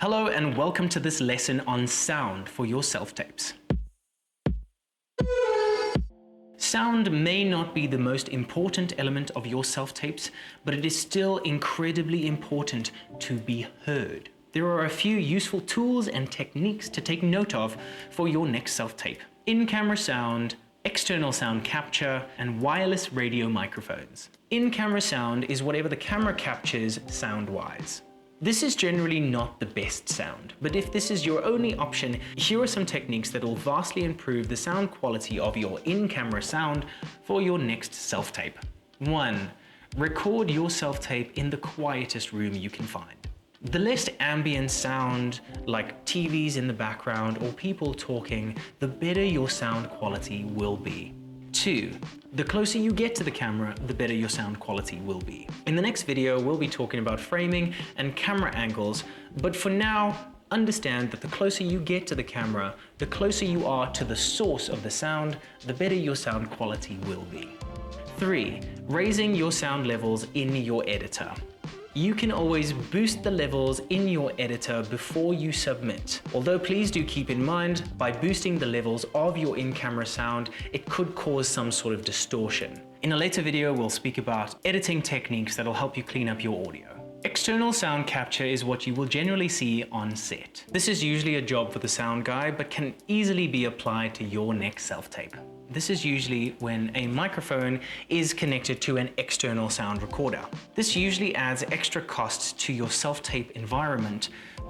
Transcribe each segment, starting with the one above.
Hello and welcome to this lesson on sound for your self-tapes. Sound may not be the most important element of your self-tapes, but it is still incredibly important to be heard. There are a few useful tools and techniques to take note of for your next self-tape. In-camera sound, external sound capture, and wireless radio microphones. In-camera sound is whatever the camera captures sound-wise. This is generally not the best sound, but if this is your only option, here are some techniques that will vastly improve the sound quality of your in-camera sound for your next self-tape. 1. Record your self-tape in the quietest room you can find. The less ambient sound, like TVs in the background or people talking, the better your sound quality will be. 2. The closer you get to the camera, the better your sound quality will be. In the next video, we'll be talking about framing and camera angles, but for now, understand that the closer you get to the camera, the closer you are to the source of the sound, the better your sound quality will be. 3. Raising your sound levels in your editor. You can always boost the levels in your editor before you submit. Although please do keep in mind, by boosting the levels of your in-camera sound, it could cause some sort of distortion. In a later video, we'll speak about editing techniques that'll help you clean up your audio. External sound capture is what you will generally see on set. This is usually a job for the sound guy, but can easily be applied to your next self-tape. This is usually when a microphone is connected to an external sound recorder. This usually adds extra costs to your self-tape environment,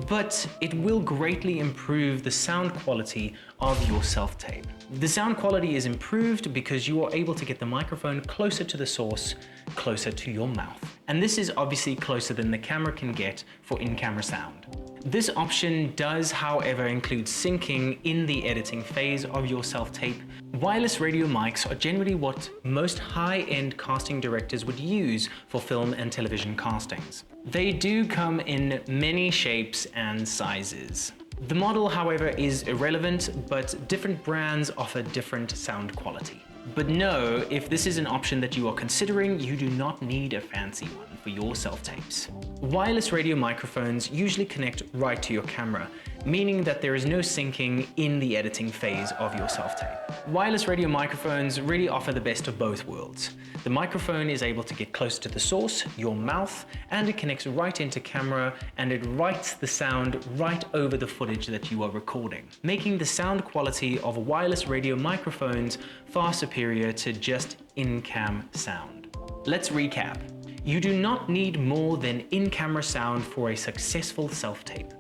but it will greatly improve the sound quality of your self-tape. The sound quality is improved because you are able to get the microphone closer to the source, closer to your mouth. And this is obviously closer than the camera can get for in-camera sound. This option does, however, include syncing in the editing phase of your self-tape. Wireless radio mics are generally what most high-end casting directors would use for film and television castings. They do come in many shapes and sizes. The model, however, is irrelevant, but different brands offer different sound quality. But know, if this is an option that you are considering, you do not need a fancy one for your self-tapes. Wireless radio microphones usually connect right to your camera, meaning that there is no syncing in the editing phase of your self-tape. Wireless radio microphones really offer the best of both worlds. The microphone is able to get close to the source, your mouth, and it connects right into camera, and it writes the sound right over the footage that you are recording, making the sound quality of wireless radio microphones far superior to just in-cam sound. Let's recap. You do not need more than in-camera sound for a successful self-tape.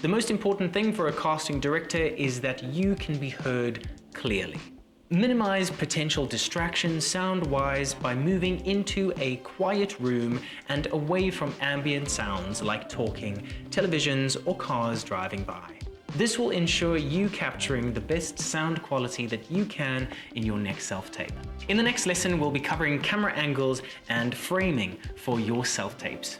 The most important thing for a casting director is that you can be heard clearly. Minimize potential distractions sound-wise by moving into a quiet room and away from ambient sounds like talking, televisions, or cars driving by. This will ensure you capturing the best sound quality that you can in your next self-tape. In the next lesson, we'll be covering camera angles and framing for your self-tapes.